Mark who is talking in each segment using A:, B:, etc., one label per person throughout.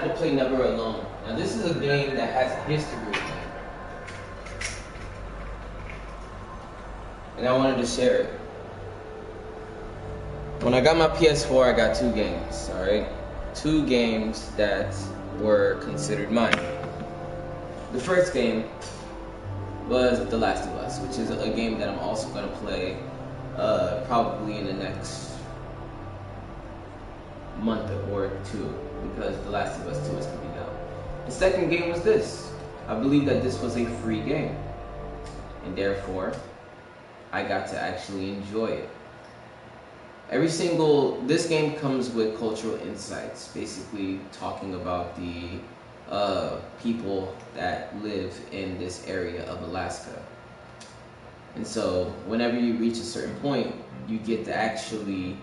A: To play Never Alone. Now this is a game that has a history with me, and I wanted to share it. When I got my PS4, I got 2 games, alright? 2 games that were considered mine. The first game was The Last of Us, which is a game that I'm also going to play probably in the next month or 2, because The Last of Us 2 is coming out. The second game was this. I believe that this was a free game, and therefore I got to actually enjoy it. This game comes with cultural insights, basically talking about the people that live in this area of Alaska. And so whenever you reach a certain point, you get to actually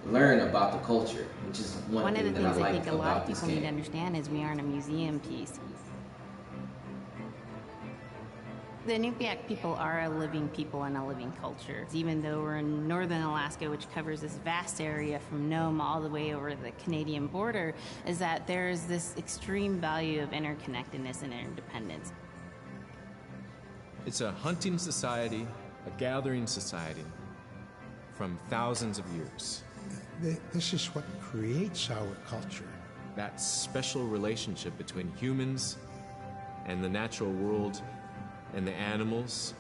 A: learn about the culture, which is one thing that I like about this game.
B: One of the things I think a lot of people need to understand is we aren't a museum piece. The Inupiaq people are a living people and a living culture. Even though we're in northern Alaska, which covers this vast area from Nome all the way over the Canadian border, is that there's this extreme value of interconnectedness and interdependence.
C: It's a hunting society, a gathering society from thousands of years.
D: This is what creates our culture.
C: That special relationship between humans and the natural world and the animals,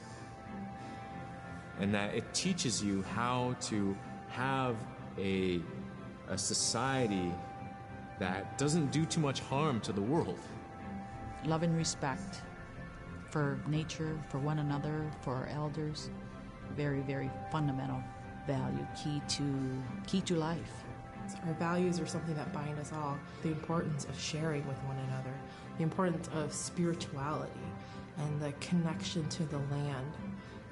C: and that it teaches you how to have a society that doesn't do too much harm to the world.
E: Love and respect for nature, for one another, for our elders. Very, very fundamental value, key to life.
F: Our values are something that bind us all. The importance of sharing with one another, the importance of spirituality, and the connection to the land,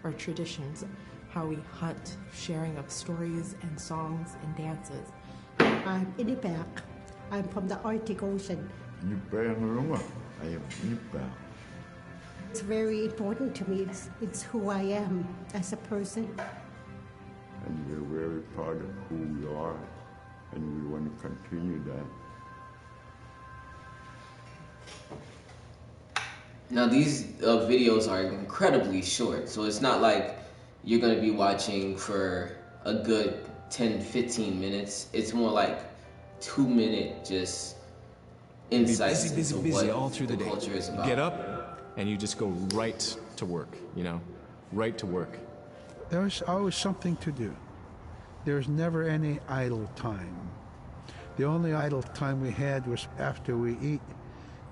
F: our traditions, how we hunt, sharing of stories and songs and dances.
G: I'm Inupiaq. I'm from the Arctic Ocean.
H: I am Inupiaq.
G: It's very important to me. It's who I am as a person.
H: And we're very proud of who we are, and we want to continue that.
A: Now these videos are incredibly short, so it's not like you're going to be watching for a good 10-15 minutes. It's more like 2-minute just insights into what
C: all through the
A: culture is about.
C: You get up and you just go right to work, right to work.
D: There's always something to do. There's never any idle time. The only idle time we had was after we eat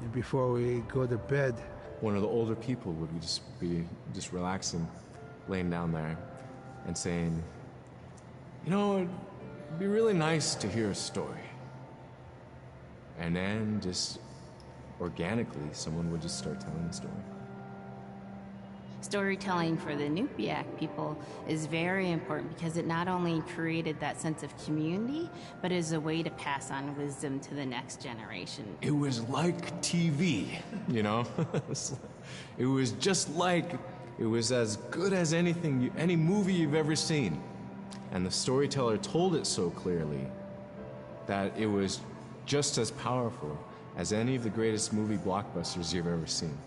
D: and before we go to bed.
C: One of the older people would be relaxing, laying down there and saying, it'd be really nice to hear a story. And then just organically, someone would just start telling the story.
B: Storytelling for the Inupiaq people is very important because it not only created that sense of community, but is a way to pass on wisdom to the next generation.
C: It was like TV, It was just like, it was as good as any movie you've ever seen. And the storyteller told it so clearly that it was just as powerful as any of the greatest movie blockbusters you've ever seen.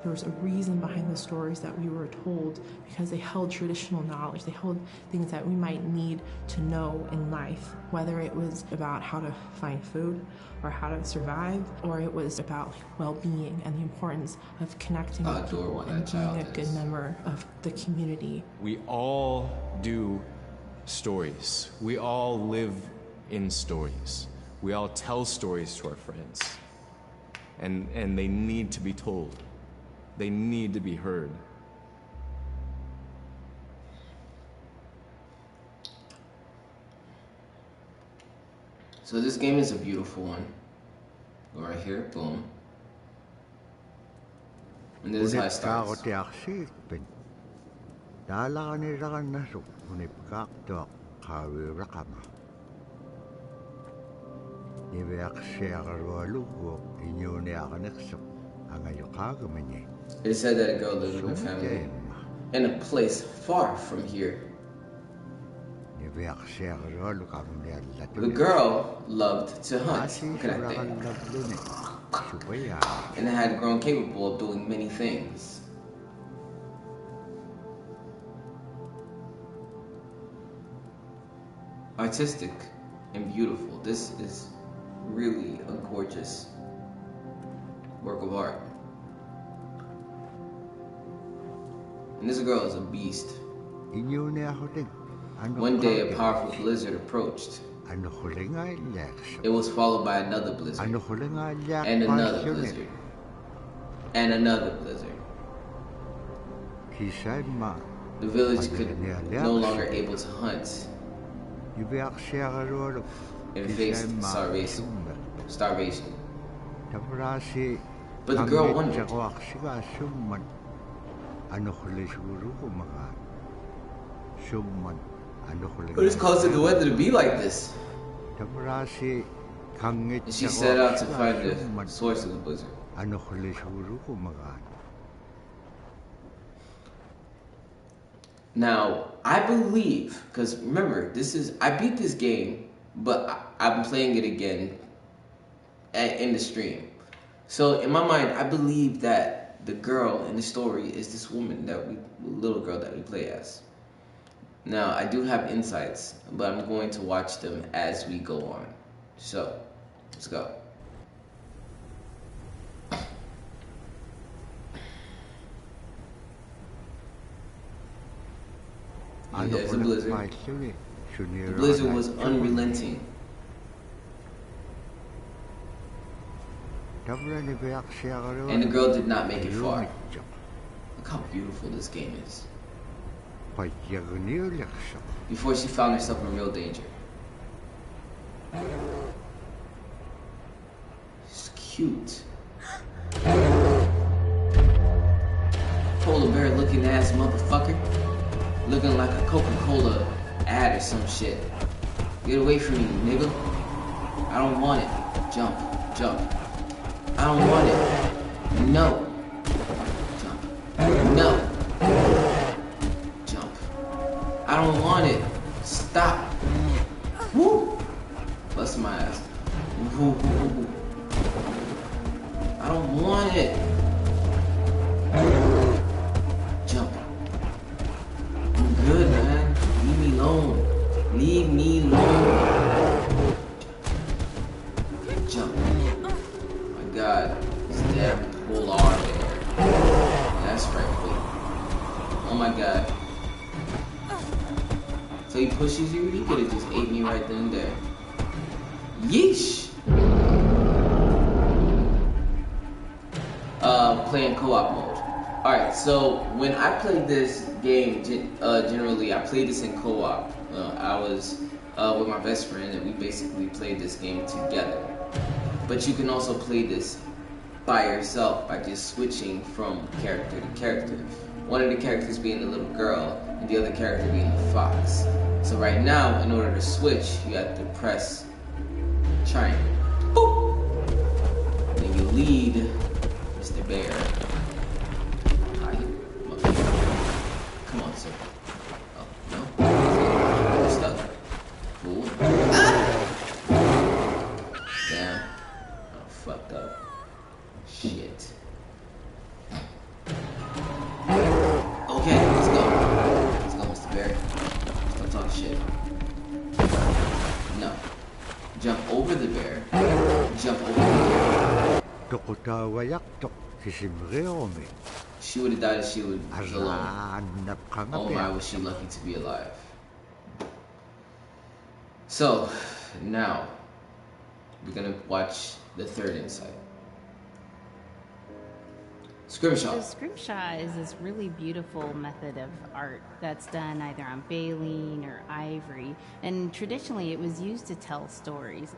F: There was a reason behind the stories that we were told because they held traditional knowledge. They held things that we might need to know in life, whether it was about how to find food or how to survive, or it was about well-being and the importance of connecting with people and being a good member of the community.
C: We all do stories. We all live in stories. We all tell stories to our friends. And they need to be told. They need to be heard.
A: So this game is a beautiful one. Go right here, boom. And this is how it starts. It said that a girl lived with her family in a place far from here. The girl loved to hunt. Look at that thing. And had grown capable of doing many things. Artistic and beautiful. This is really a gorgeous work of art. And this girl is a beast. One day a powerful blizzard approached. It was followed by another blizzard, and another blizzard, and another blizzard. The village could no longer able to hunt and faced starvation. But the girl wondered. What is causing the weather to be like this? And she set out to find the source of the blizzard. Now, I believe, because remember, I beat this game, but I'm playing it again in the stream. So in my mind, I believe that the girl in the story is this woman little girl that we play as. Now, I do have insights, but I'm going to watch them as we go on. So, let's go. There's a blizzard. The blizzard was unrelenting. And the girl did not make it far. Look how beautiful this game is. Before she found herself in real danger. It's cute. Polar bear looking ass motherfucker. Looking like a Coca-Cola ad or some shit. Get away from me, nigga. I don't want it. Jump, jump. I don't want it. No. Jump. No. Jump. I don't want it. Stop. Woo. Bust my ass. Woo. I don't want it. Jump. I'm good, man. Leave me alone. Leave me alone. Jump. God, this damn polar bear. That's right, wait. Oh my god. So he pushes you? He could have just ate me right then and there. Yeesh! Playing co-op mode. Alright, so when I played this game, generally I played this in co-op. I was with my best friend and we basically played this game together. But you can also play this by yourself by just switching from character to character. One of the characters being the little girl and the other character being the fox. So right now, in order to switch, you have to press triangle. Boop! And you lead Mr. Bear. Come on, sir. Oh, no? You're stuck. Cool. Damn. Fucked up. Shit. Okay, let's go. Let's go, Mr. Bear. Don't talk shit. No. Jump over the bear. Jump over the bear. She would have died if she was alone. Oh my, was she lucky to be alive. So, now, we're gonna watch the third insight. Scrimshaw.
B: So scrimshaw is this really beautiful method of art that's done either on baleen or ivory, and traditionally it was used to tell stories.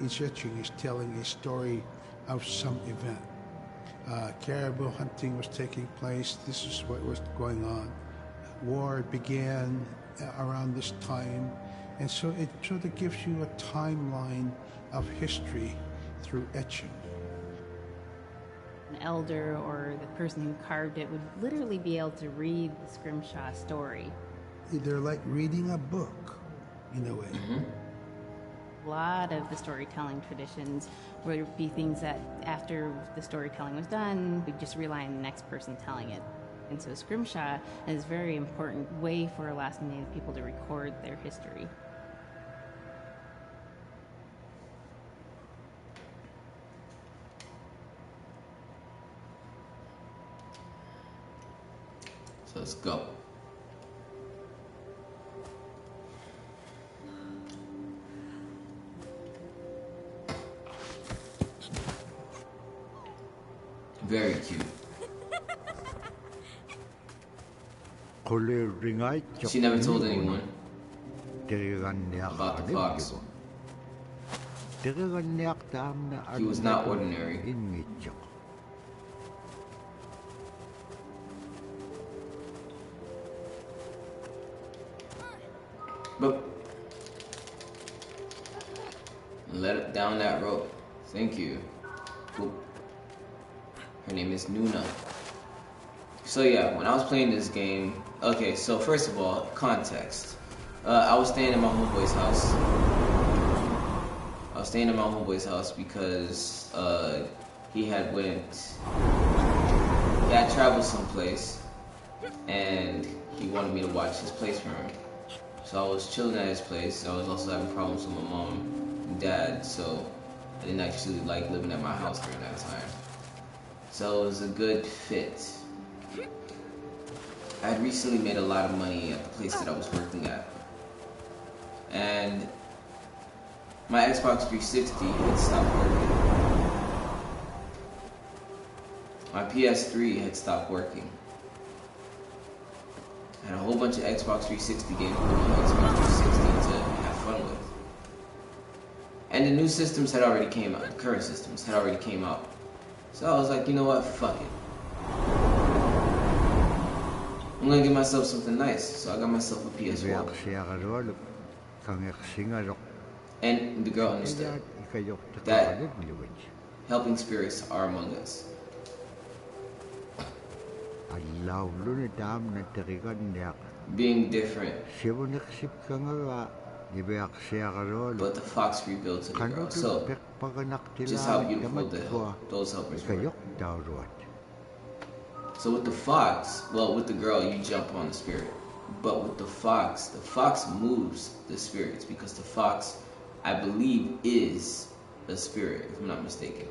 D: Each etching is telling a story of some event. Caribou hunting was taking place. This is what was going on. War began around this time, and so it sort of gives you a timeline of history through etching.
B: An elder or the person who carved it would literally be able to read the scrimshaw story.
D: They're like reading a book, in a way.
B: A lot of the storytelling traditions would be things that after the storytelling was done, we just rely on the next person telling it. And so scrimshaw is a very important way for Alaskan Native people to record their history.
A: So let's go. Very cute. She never told anyone about the fox. He was not ordinary. But let it down that rope. Thank you. Boop. Her name is Nuna. So yeah, when I was playing this game, okay, so first of all, context. I was staying at my homeboy's house. I was staying at my homeboy's house because he had traveled someplace and he wanted me to watch his place for him. So I was chilling at his place. I was also having problems with my mom and dad, so I didn't actually like living at my house during that time. So it was a good fit. I had recently made a lot of money at the place that I was working at. And my Xbox 360 had stopped working. My PS3 had stopped working. I had a whole bunch of Xbox 360 games on my Xbox 360 to have fun with. And the new systems had already came out, the current systems had already came out. So I was like, you know what, fuck it. I'm gonna get myself something nice. So I got myself a PS4. And the girl understood that helping spirits are among us. Being different. But the fox revealed to the girl. So, just how beautiful those helpers were. So with the fox, well, with the girl, you jump on the spirit. But with the fox moves the spirits because the fox, I believe, is a spirit, if I'm not mistaken.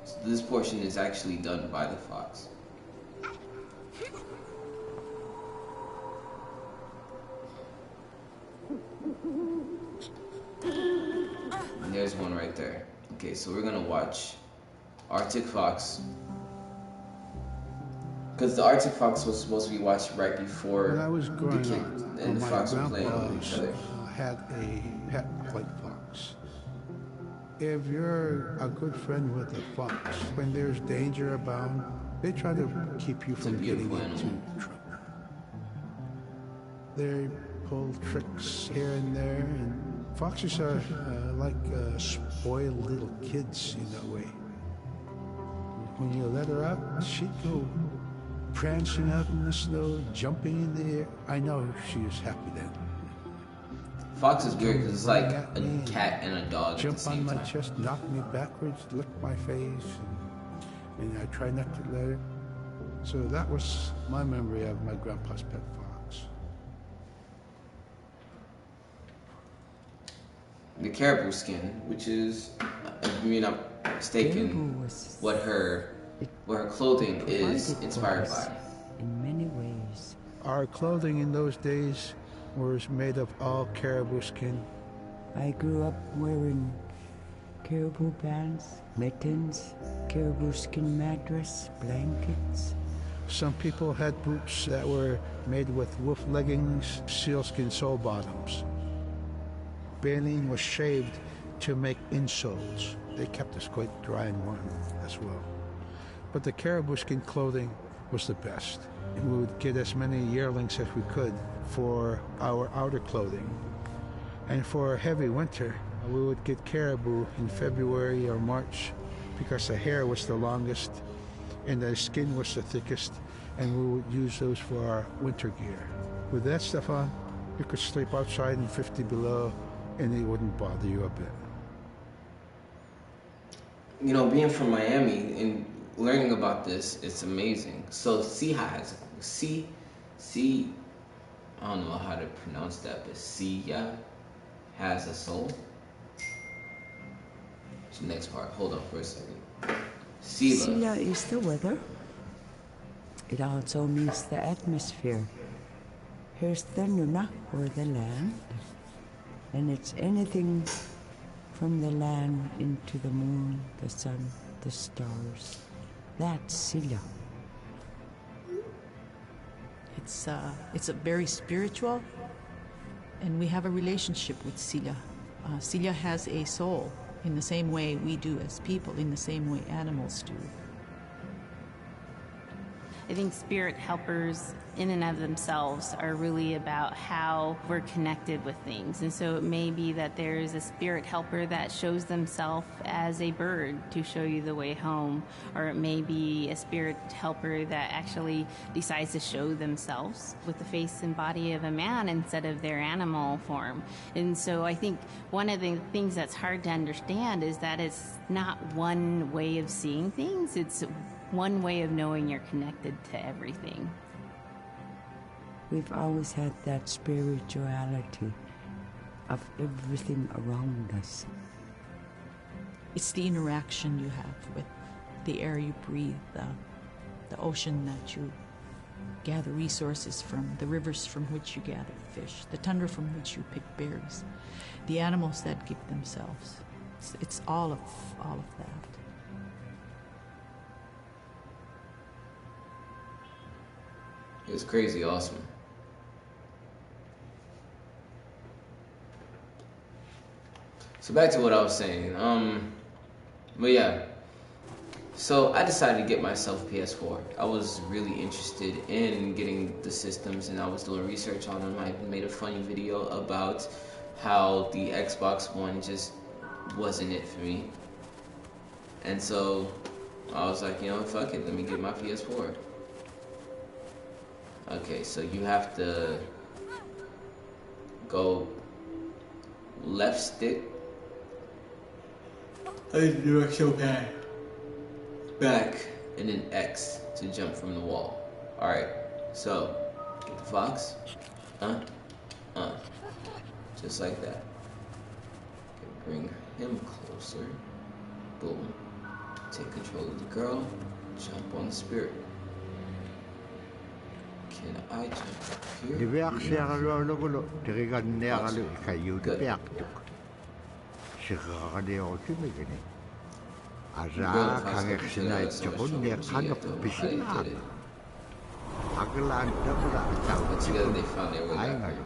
A: So this portion is actually done by the fox. And there's one right there. Okay, so we're gonna watch Arctic Fox. Because the Arctic Fox was supposed to be watched right before
D: when I was growing
A: the kid
D: up,
A: and the fox were playing with each other.
D: Had a pet white fox. If you're a good friend with a fox, when there's danger abound, they try to keep you from getting into trouble. They pull tricks here and there, and foxes are like spoiled little kids in a way. When you let her out, she'd go prancing out in the snow, jumping in the air. I know she was happy then.
A: Fox is weird because it's like a cat and a dog
D: Jump
A: at the same
D: on my
A: time.
D: chest, knock me backwards, lick my face, and I try not to let her. So that was my memory of my grandpa's pet fox.
A: The caribou skin, which is, if I'm not mistaken, what her clothing is inspired by.
I: In many ways.
D: Our clothing in those days was made of all caribou skin.
I: I grew up wearing caribou pants, mittens, caribou skin mattress, blankets.
D: Some people had boots that were made with wolf leggings, sealskin sole bottoms. Baleen was shaved to make insoles. They kept us quite dry and warm as well. But the caribou skin clothing was the best. We would get as many yearlings as we could for our outer clothing. And for a heavy winter, we would get caribou in February or March because the hair was the longest and the skin was the thickest, and we would use those for our winter gear. With that stuff on, you could sleep outside in 50 below, and it wouldn't bother you a bit.
A: You know, being from Miami and learning about this, it's amazing. So Sia has I don't know how to pronounce that, but Sia has a soul. What's the next part? Hold on for a second.
I: Sila is the weather. It also means the atmosphere. Here's the Nuna, or the land. And it's anything from the land into the moon, the sun, the stars. That's Sila.
E: It's a very spiritual, and we have a relationship with Sila. Sila has a soul in the same way we do as people, in the same way animals do.
B: I think spirit helpers in and of themselves are really about how we're connected with things. And so it may be that there's a spirit helper that shows themselves as a bird to show you the way home, or it may be a spirit helper that actually decides to show themselves with the face and body of a man instead of their animal form. And so I think one of the things that's hard to understand is that it's not one way of seeing things, it's one way of knowing you're connected to everything.
I: We've always had that spirituality of everything around us.
E: It's the interaction you have with the air you breathe, the ocean that you gather resources from, the rivers from which you gather fish, the tundra from which you pick berries, the animals that give themselves. It's all of that.
A: It's crazy awesome. So back to what I was saying. But yeah. So I decided to get myself a PS4. I was really interested in getting the systems, and I was doing research on them. I made a funny video about how the Xbox One just wasn't it for me. And so I was like, you know, fuck it, let me get my PS4. Okay, so you have to go left stick in the directional pad, back, and then X to jump from the wall. Alright, so get the fox. Just like that. Okay, bring him closer. Boom. Take control of the girl. Jump on the spirit. Can I jump up here? But together they found their way back home.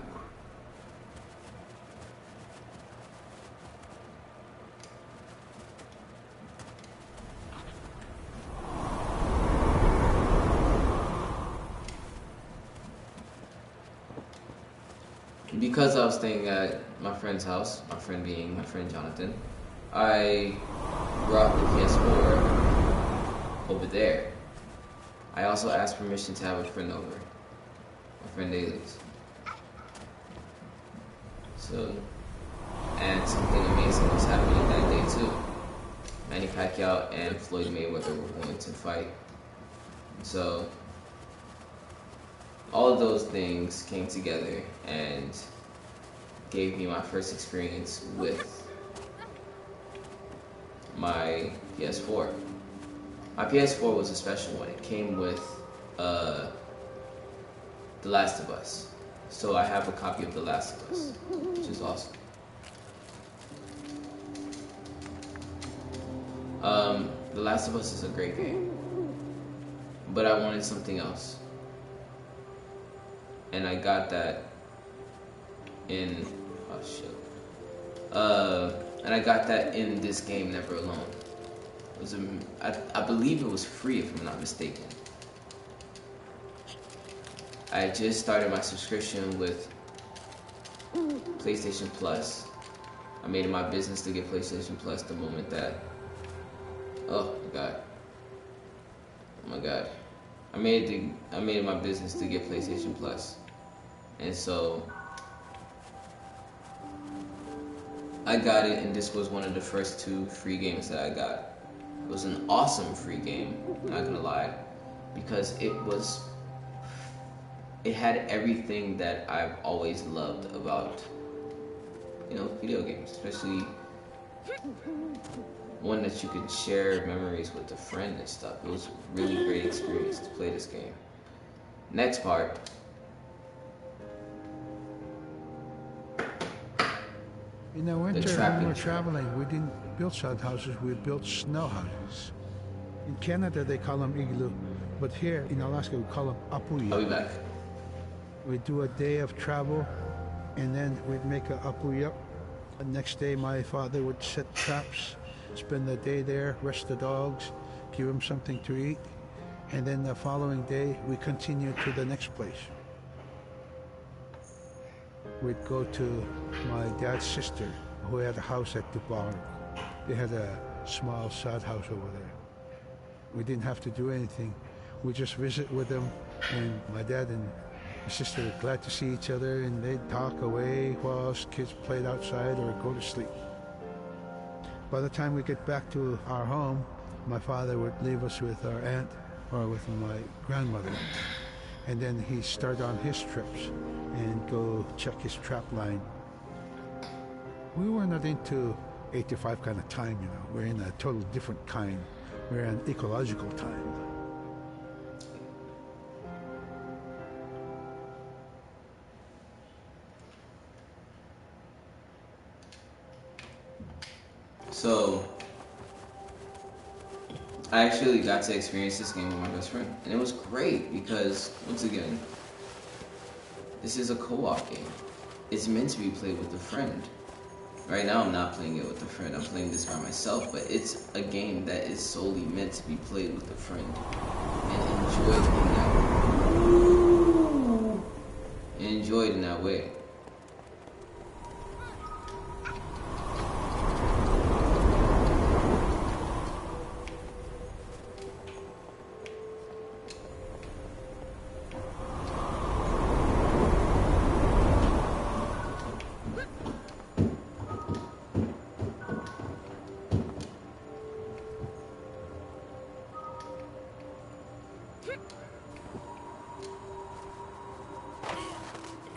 A: Because I was staying at my friend's house, my friend being my friend Jonathan, I brought the PS4 over there. I also asked permission to have a friend over, my friend Dailies. So, and something amazing was happening that day too. Manny Pacquiao and Floyd Mayweather were going to fight. So, all of those things came together and gave me my first experience with my PS4. My PS4 was a special one. It came with The Last of Us. So I have a copy of The Last of Us, which is awesome. The Last of Us is a great game, but I wanted something else. And I got that in, and I got that in this game, Never Alone. It was I believe it was free, if I'm not mistaken. I just started my subscription with PlayStation Plus. I made it my business to get PlayStation Plus the moment that, oh my god, my God, I made it my business to get PlayStation Plus, and so I got it, and this was one of the first 2 free games that I got. It was an awesome free game, I'm not gonna lie, because it had everything that I've always loved about, video games, especially one that you could share memories with a friend and stuff. It was a really great experience to play this game. Next part.
D: In the winter, when we were traveling, we didn't build sod houses, we built snow houses. In Canada, they call them igloo, but here in Alaska, we call them apuya.
A: I'll be back.
D: We'd do a day of travel, and then we'd make a apuya. The next day, my father would set traps, spend the day there, rest the dogs, give them something to eat, and then the following day, we continued to the next place. We'd go to my dad's sister, who had a house at Dubai. They had a small sod house over there. We didn't have to do anything. We just visit with them, and my dad and my sister were glad to see each other, and they'd talk away while us kids played outside or go to sleep. By the time we get back to our home, my father would leave us with our aunt or with my grandmother, and then he'd start on his trips and go check his trap line. We were not into 8 to 5 kind of time, We're in a totally different kind. We're in ecological time.
A: So, I actually got to experience this game with my best friend, and it was great because, once again, this is a co-op game. It's meant to be played with a friend. Right now I'm not playing it with a friend, I'm playing this by myself, but it's a game that is solely meant to be played with a friend and enjoyed in that way.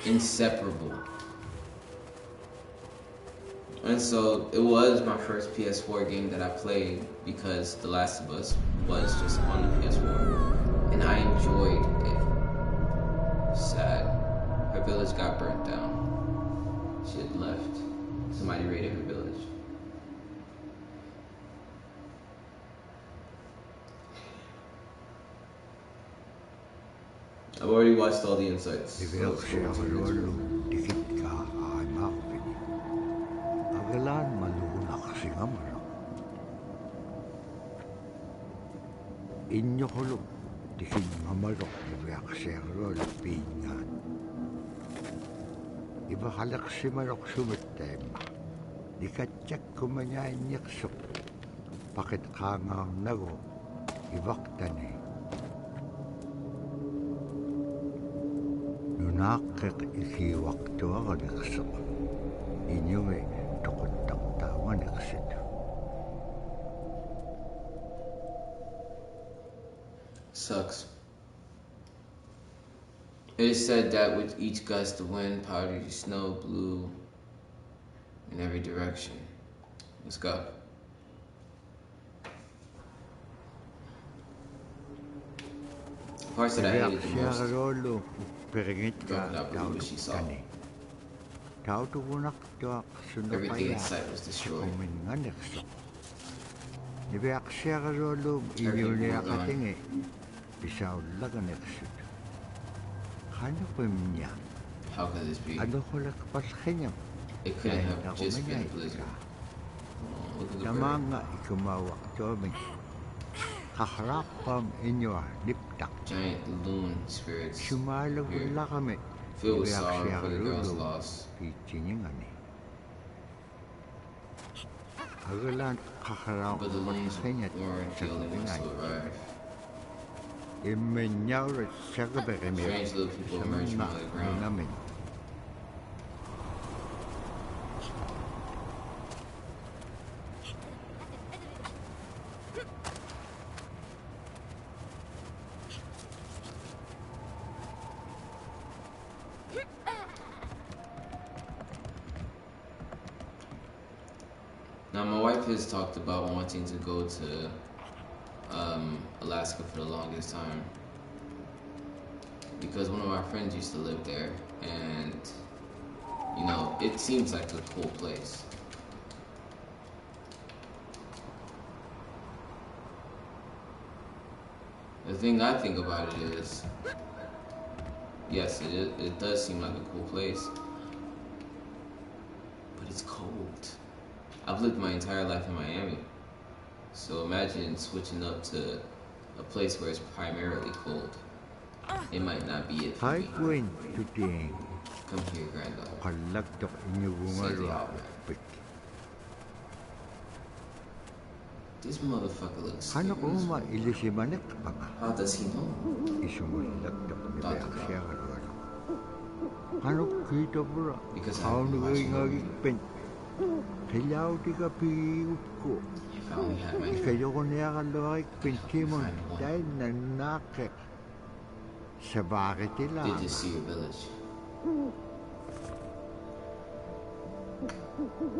A: Inseparable. And so it was my first PS4 game that I played because The Last of Us was just on the PS4, and I enjoyed it. Sad. Her village got burnt down. She had left. Somebody raided her village. I've already watched all the insights.
J: Inyo kulo dikin mamalok ibayak serlo lapingan. Iba halak si malok sumitema. Dikatyak kumanya inyaksok. Pakit kangang nago ibaktani. Nunakik iki waktu ako naksok. Inyo may tukot-taktawan naksit.
A: Sucks. It is said that with each gust of wind, powdery snow blew in every direction. Let's go. Parts that I hated the most. Everything in sight was destroyed. Everything was gone. How could this be? It couldn't have just been a blizzard. Oh, look at the bird. Giant loon spirits here, filled with sorrow for the girl's loss. But the loons weren't the only ones to arrive.
J: Immenyaur Shagabemir.
A: Strange little people emerge from the ground. Now, my wife has talked about wanting to go to Alaska for the longest time because one of my friends used to live there, and you know, it seems like a cool place. The thing I think about it is, yes, it does seem like a cool place, but it's cold. I've lived my entire life in Miami, so imagine switching up to a place where it's primarily cold. It might not be it for me. Come here, granddaughter. Say the out, man. This motherfucker looks scary. How does he know? Because I haven't watched the movie. If I only had my Did you see your village?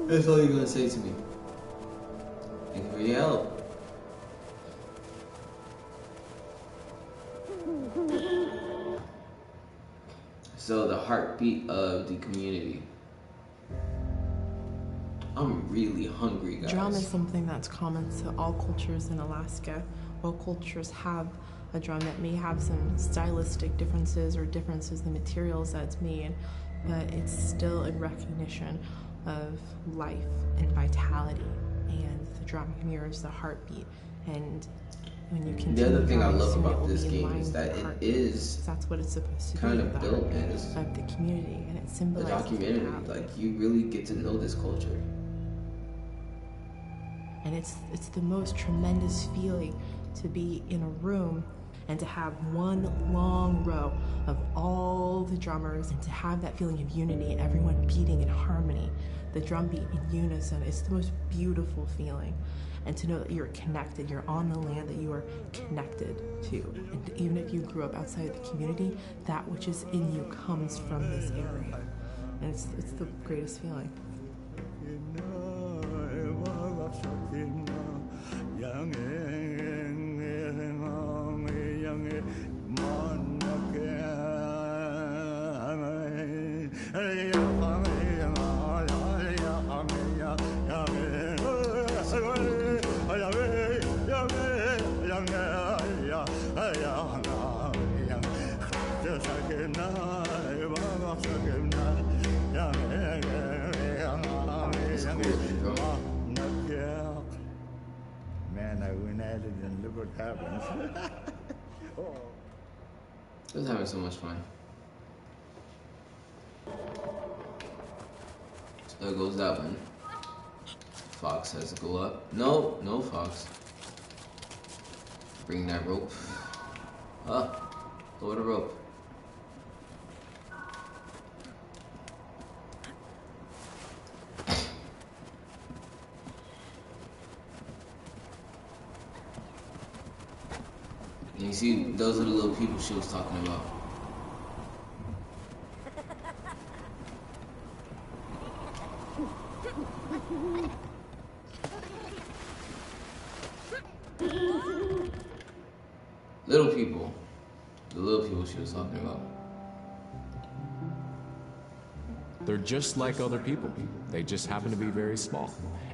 A: That's all you're gonna say to me. Thank you for your help. So the heartbeat of the community. I'm really hungry, guys.
F: Drum is something that's common to all cultures in Alaska. All cultures have a drum that may have some stylistic differences or differences in the materials that it's made, but it's still in recognition of life and vitality, and the drum mirrors the heartbeat. And when you continue,
A: the other thing I love
F: drumming,
A: about this game is that it is
F: that's what it's supposed to
A: kind
F: be,
A: of built as
F: of the community, and it
A: a
F: symbolizes
A: documentary. Like, you really get to know this culture.
F: And it's the most tremendous feeling to be in a room and to have one long row of all the drummers, and to have that feeling of unity and everyone beating in harmony, the drum beat in unison. It's the most beautiful feeling. And to know that you're connected, you're on the land that you are connected to. And even if you grew up outside of the community, that which is in you comes from this area. And it's the greatest feeling.
J: Man, I went at it and look what happens.
A: I was having so much fun. So there goes that one. Fox has to go up. No, no Fox. Bring that rope. Lower the rope. You see, those are the little people she was talking about. Little people. The little people she was talking about.
C: They're just like other people. They just happen to be very small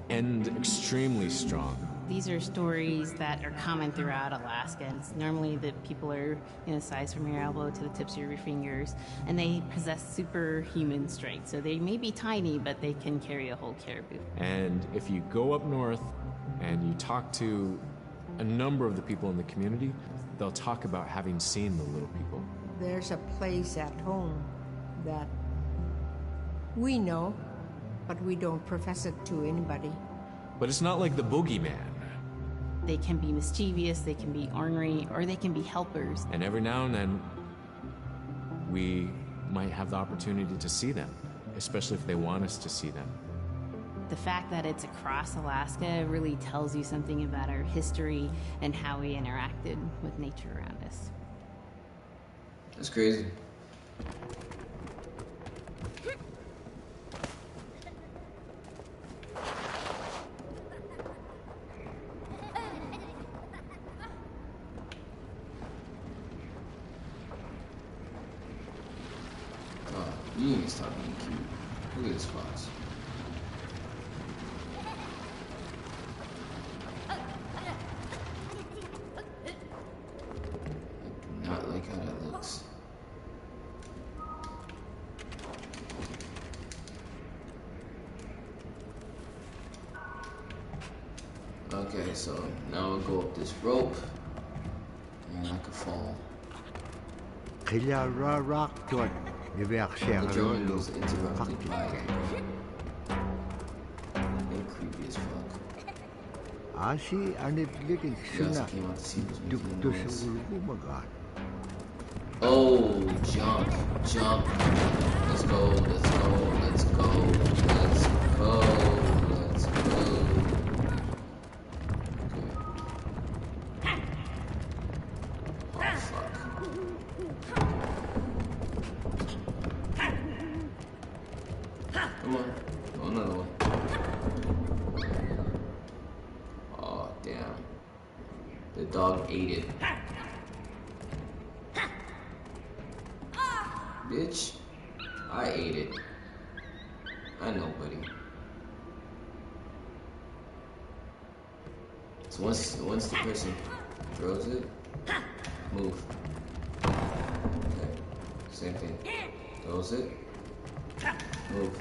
C: and extremely strong.
B: These are stories that are common throughout Alaska. And it's normally the people are in a size from your elbow to the tips of your fingers, and they possess superhuman strength. So they may be tiny, but they can carry a whole caribou.
C: And if you go up north and you talk to a number of the people in the community, they'll talk about having seen the little people.
G: There's a place at home that we know, but we don't profess it to anybody.
C: But it's not like the boogeyman.
B: They can be mischievous, they can be ornery, or they can be helpers.
C: And every now and then, we might have the opportunity to see them, especially if they want us to see them.
B: The fact that it's across Alaska really tells you something about our history and how we interacted with nature around us.
A: That's crazy. Oh, you need to stop being cute. Look at this box. I do not like how that looks. Okay, so now I'll go up this rope and I can fall. The drawing was interrupted by and creepy as fuck.
J: Asi anit litig
A: You also
J: suna
A: came out to see who's making the
J: dukto sa
A: noise.
J: ulubumaga.
A: Oh, jump, jump. Let's go, let's go, let's go, let's go, let's go. Okay. Oh, fuck. Come on, go another one. Oh, damn. The dog ate it. Bitch, I ate it. I know, buddy. So once the person throws it, move. Okay, same thing. Throws it, move.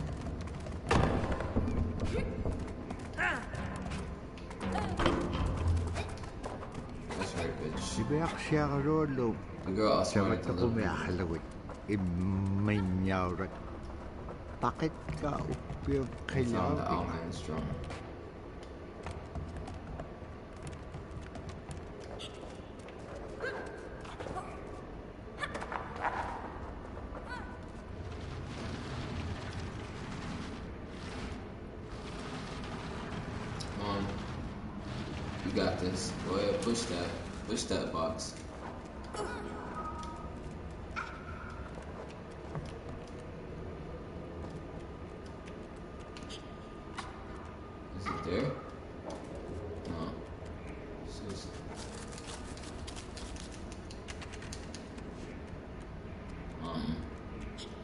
A: That's right, bitch.
J: Sibayak siya karolo.
A: The girl also wanted
J: Sabat
A: to
J: ako
A: look.
J: may ahalawit. Imaynyawrat. Bakit ka upiyong
A: I found the
J: kailangan?
A: outline strong. Come on. You got this. Go ahead, push that. Push that box. Is it there? No. It's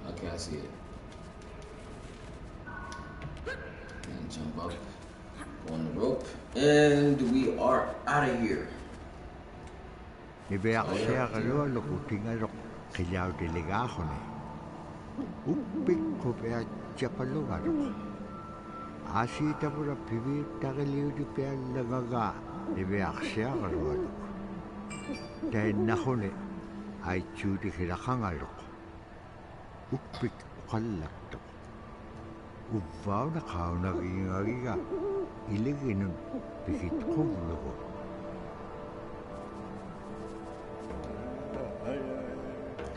A: okay, I see it. And jump up, go on the rope, and we are out of here.
J: Sibayak siya karolo kutingarok. Kailaw delegahon eh. Upik ko pia chapalungarok. Asi tapura pivit takaliw di pia lagaga. Sibayak siya karolo. Dahil nahon eh. Ay chudi kirakangarok. Upik ukalakto. Uvaw na kao nagingariga. Iligin ng pikit kumluko.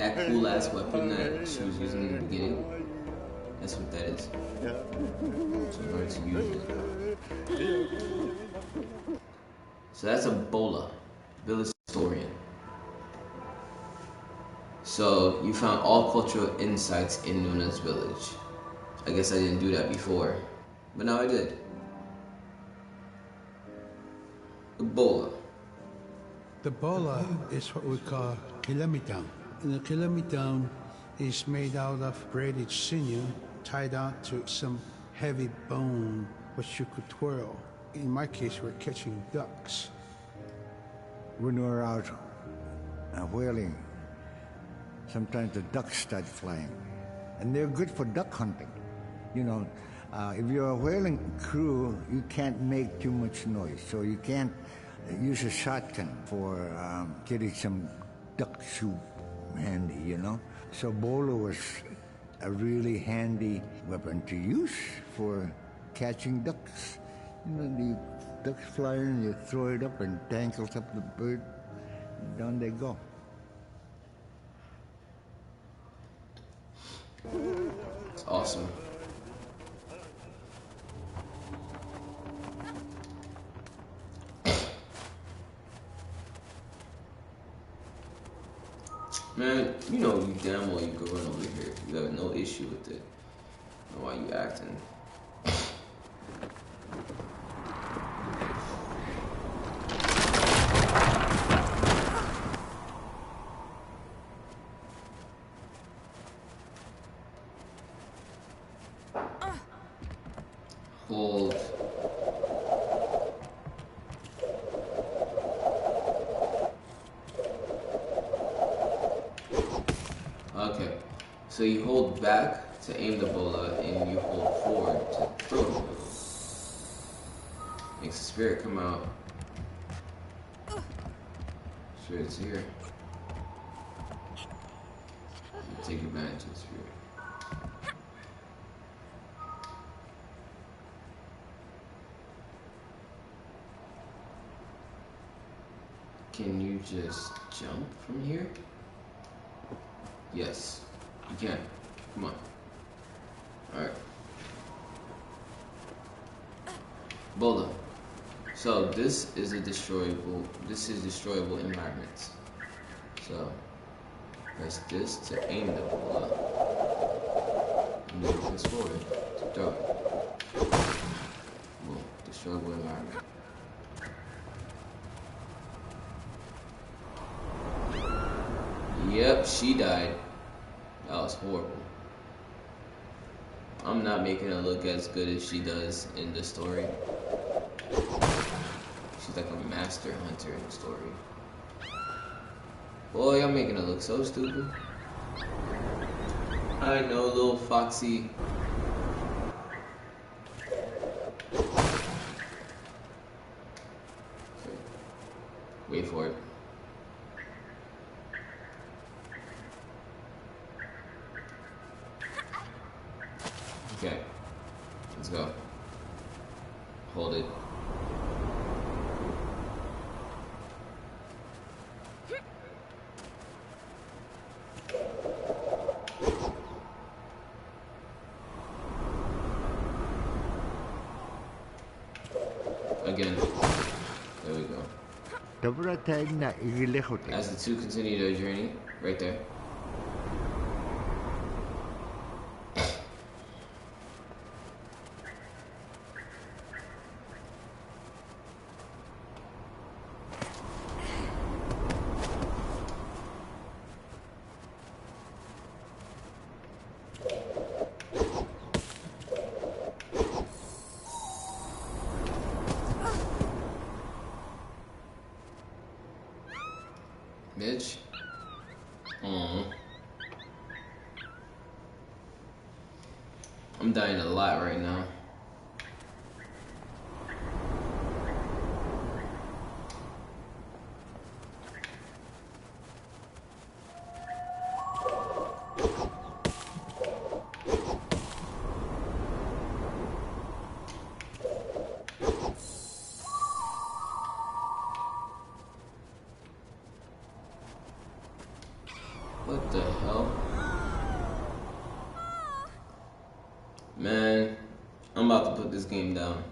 A: That cool ass weapon that she was using in the beginning, that's what that is. So learn to use it. So that's a bola, village historian. So you found all cultural insights in Nuna's village. I guess I didn't do that before, but now I did. The bola.
D: The bola is what we call kilamitang. And the kilamitang is made out of braided sinew tied on to some heavy bone which you could twirl. In my case, we're catching ducks.
J: When we're out whaling, sometimes the ducks start flying. And they're good for duck hunting. You know, if you're a whaling crew, you can't make too much noise. So you can't use a shotgun for getting some duck soup handy, you know. So bola was a really handy weapon to use for catching ducks. You know, you duck's flying, you throw it up and tangles up the bird, down they go.
A: It's awesome. Man, you know you damn well you could run over here. You have no issue with it. I don't know why you acting. Hold. Okay, so you hold back to aim the bola and you hold forward to throw the bola. Makes the spirit come out. Spirit's here. You take advantage of the spirit. Can you just jump from here? Yes, you can. Come on. Alright. Bola. So this is destroyable environments. So press this to aim the bola. And then press forward to throw it. Boom. Destroyable environment. Yep, she died. That was horrible. I'm not making her look as good as she does in the story. She's like a master hunter in the story. Boy, I'm making her look so stupid. I know, little Foxy. Okay. Wait for it. Okay, let's go. Hold it. Again. There we go. As the two continue their journey, right there. Bitch. I'm dying a lot right now. What the hell? Man, I'm about to put this game down.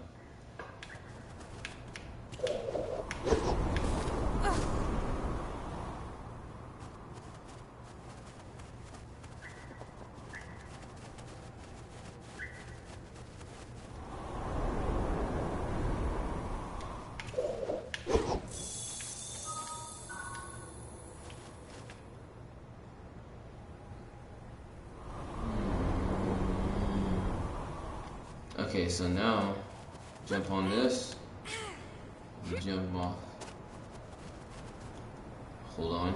A: Okay, so now, jump on this, jump off, hold on.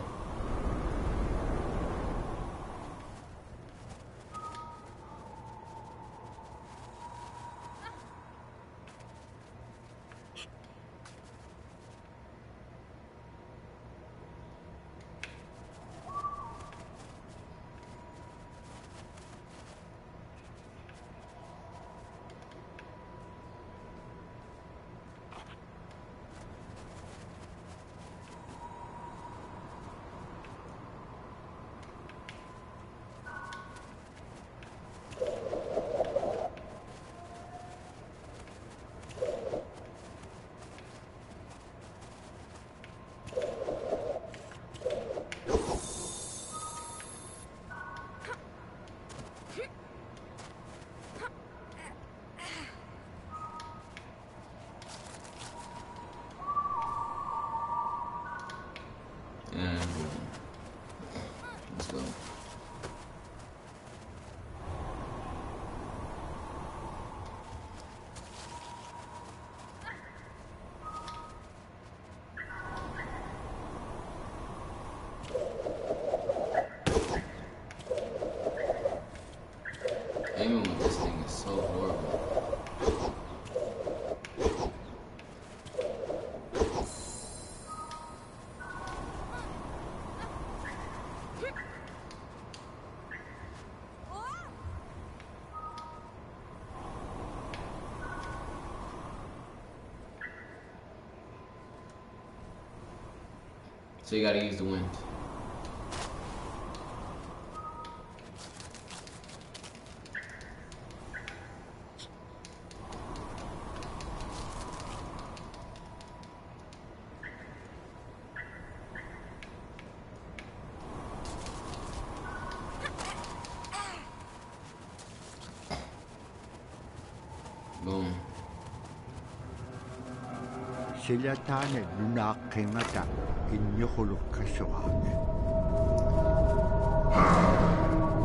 A: So you gotta use the wind. Boom.
J: Sila tane lunakimata inyukulukasuak.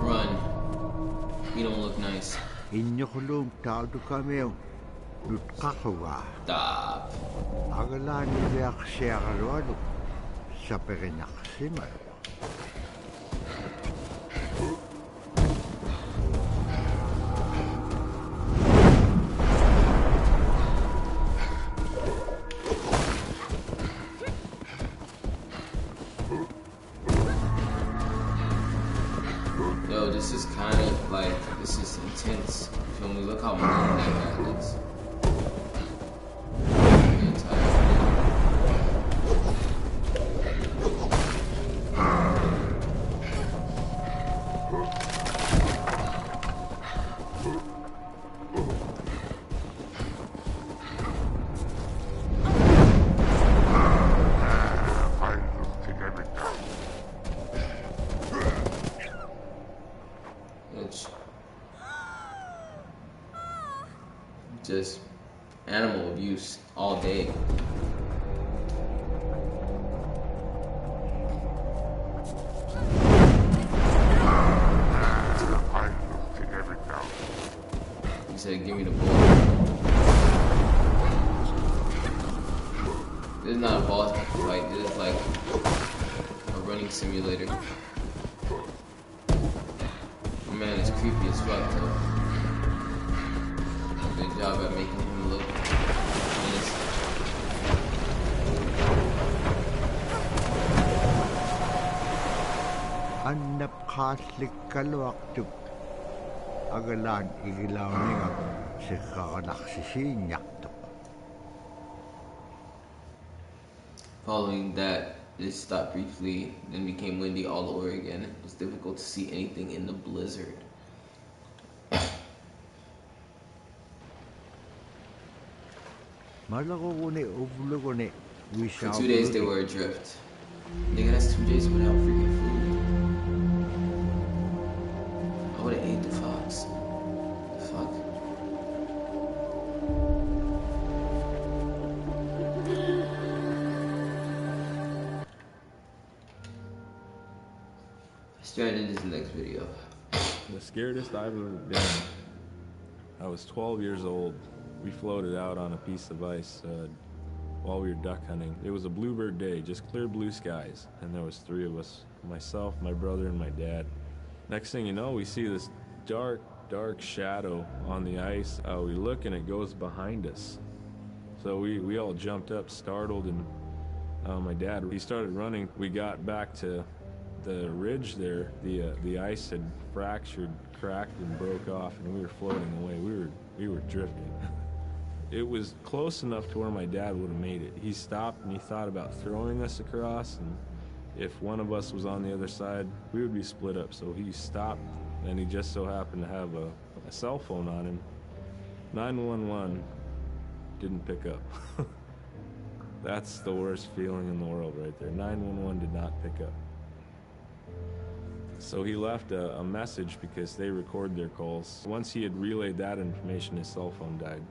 A: Run. You don't look nice.
J: Inyukulum taudu kameo lutkakawa.
A: Stop.
J: Agalan niyak siya kalwalo sa perinaksimay.
A: Yo, this is kind of like, this is intense. Feel me? Look how mean that guy looks. I'm tired. It's just animal abuse all day. He said, give me the ball. This is not a boss fight, this is like a running simulator. My man is creepy as fuck though. Good job at making him look innocent.
J: Annap khaslik kalwaktuk. Agalan igilaw ningak si kakanaksisinyak.
A: Following that, it stopped briefly, then became windy all over again. It was difficult to see anything in the blizzard.
J: For
A: 2 days they were adrift. Nigga, that's 2 days without freaking food. I would've ate the fox. The fuck? Let's try to do this next video.
C: The scariest I've ever been. I was 12 years old. We floated out on a piece of ice while we were duck hunting. It was a bluebird day, just clear blue skies, and there was 3 of us, myself, my brother, and my dad. Next thing you know, we see this dark shadow on the ice. We look and it goes behind us. So we all jumped up, startled, and my dad, he started running. We got back to the ridge there. The ice had fractured, cracked, and broke off, and we were floating away. We were drifting. It was close enough to where my dad would have made it. He stopped and he thought about throwing us across, and if one of us was on the other side, we would be split up. So he stopped, and he just so happened to have a cell phone on him. 911 didn't pick up. That's the worst feeling in the world right there. 911 did not pick up. So he left a message because they record their calls. Once he had relayed that information, his cell phone died.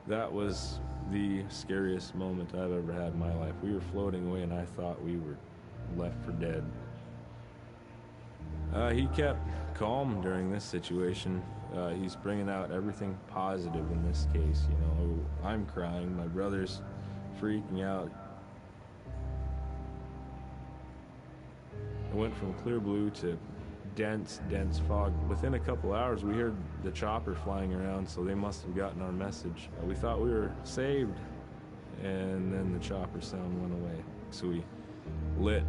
C: That was the scariest moment I've ever had in my life. We were floating away and I thought we were left for dead. He kept calm during this situation. He's bringing out everything positive in this case. You know, I'm crying, my brother's freaking out. It went from clear blue to dense fog. Within a couple hours, we heard the chopper flying around, so they must have gotten our message. We thought we were saved, and then the chopper sound went away. So we lit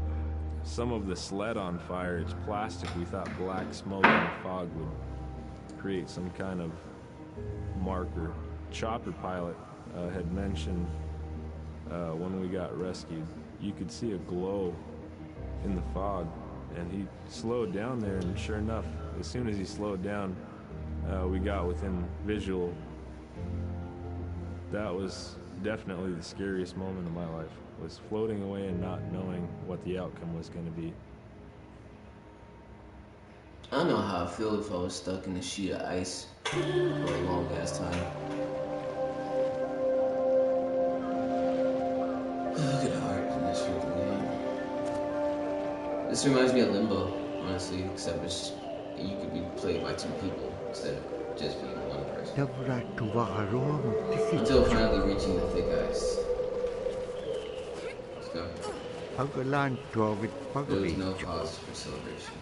C: some of the sled on fire. It's plastic. We thought black smoke and fog would create some kind of marker. Chopper pilot had mentioned when we got rescued, you could see a glow in the fog, and he slowed down there, and sure enough, as soon as he slowed down, we got within visual. That was definitely the scariest moment of my life, was floating away and not knowing what the outcome was going to be.
A: I don't know how I feel if I was stuck in a sheet of ice for a long ass time. Oh, get hard in this freaking game. This reminds me of Limbo, honestly, except you could be played by 2 people instead of just being one person. Until finally reaching the thick ice. Let's go. There was no cause for celebration.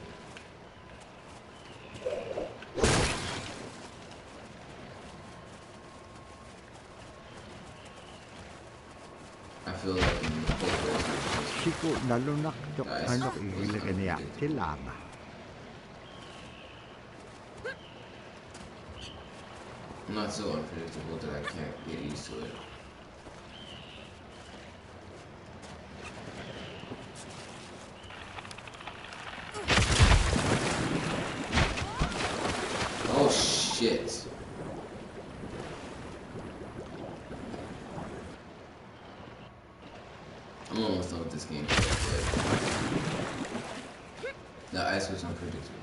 A: I feel like in the whole I'm not so unpredictable that I can't get used to it. Oh shit. I'm almost done with this game. The ice was unpredictable.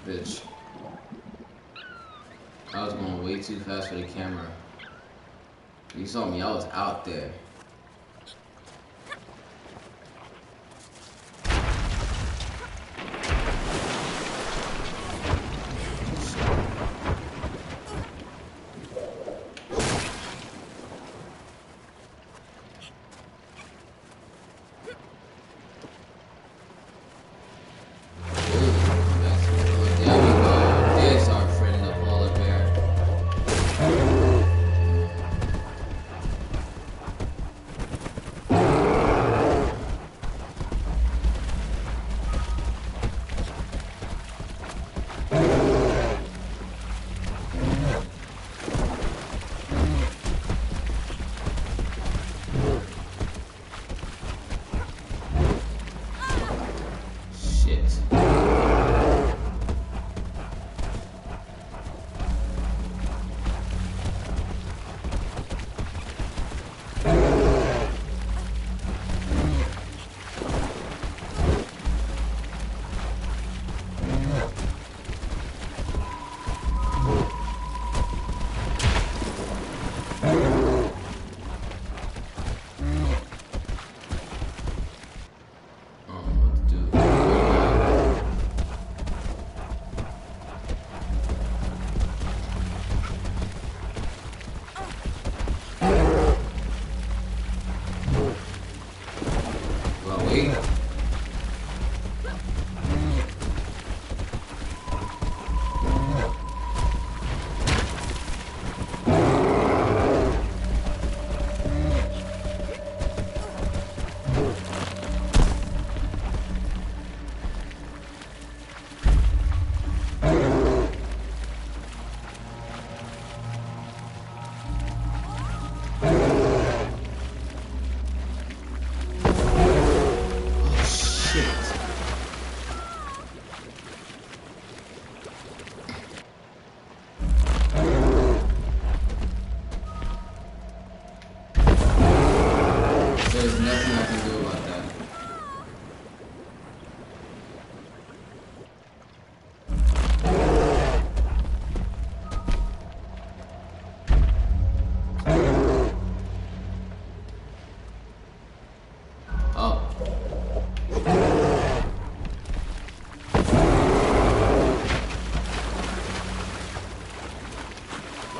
A: Bitch. I was going way too fast for the camera. You saw me, I was out there.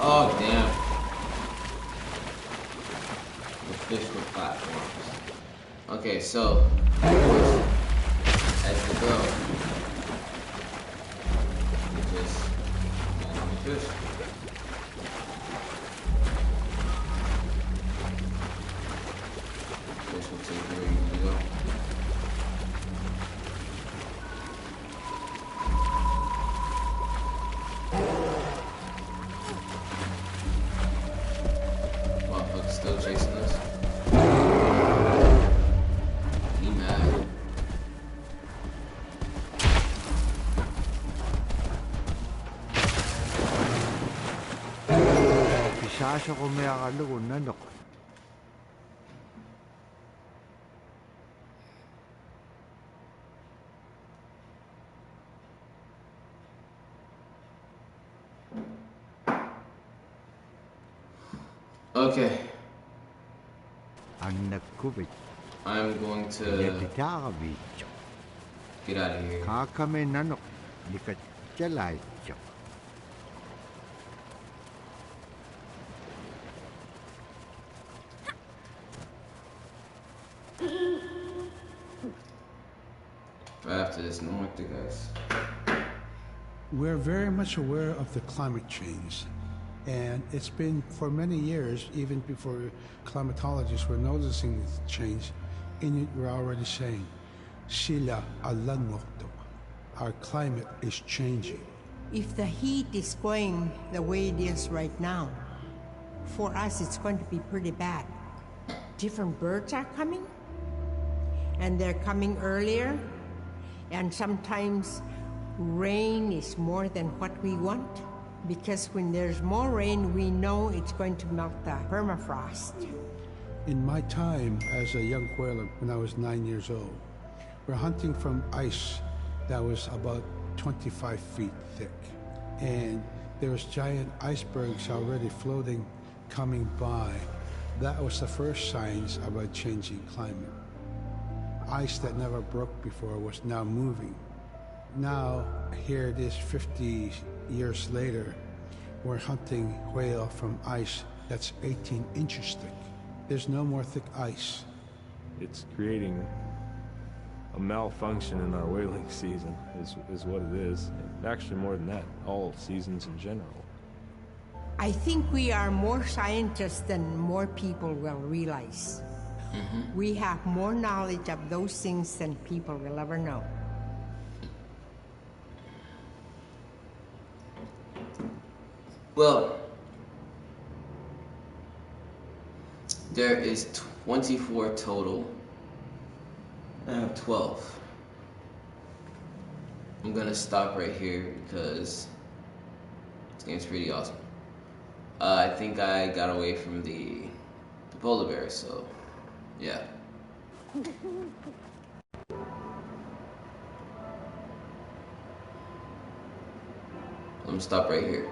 A: Oh, damn. The fish with platforms. Okay, so, as the girl, you just land on the fish.
J: Sasha ko may akaluon nanok.
A: Okay.
J: Anak kubit.
A: I'm going to
J: Yatitakabicho.
A: get out of here.
J: Kakame nanok. Likat chalacho.
A: Right after this, no more guys.
D: We're very much aware of the climate change. And it's been for many years, even before climatologists were noticing the change, Inuit were already saying, Sila alanmokto. Our climate is changing.
G: If the heat is going the way it is right now, for us it's going to be pretty bad. Different birds are coming, and they're coming earlier, and sometimes rain is more than what we want. Because when there's more rain, we know it's going to melt the permafrost.
D: In my time as a young whaler, when I was 9 years old, we're hunting from ice that was about 25 feet thick. And there was giant icebergs already floating, coming by. That was the first signs of a changing climate. Ice that never broke before was now moving. Now, here it is 50 years later, we're hunting whale from ice that's 18 inches thick. There's no more thick ice.
C: It's creating a malfunction in our whaling season, is what it is. And actually, more than that, all seasons in general.
G: I think we are more scientists than more people will realize. Mm-hmm. We have more knowledge of those things than people will ever know.
A: Well, there is 24 total. I have 12. I'm gonna stop right here because this game's pretty awesome. I think I got away from the polar bear, so yeah. I'm gonna stop right here.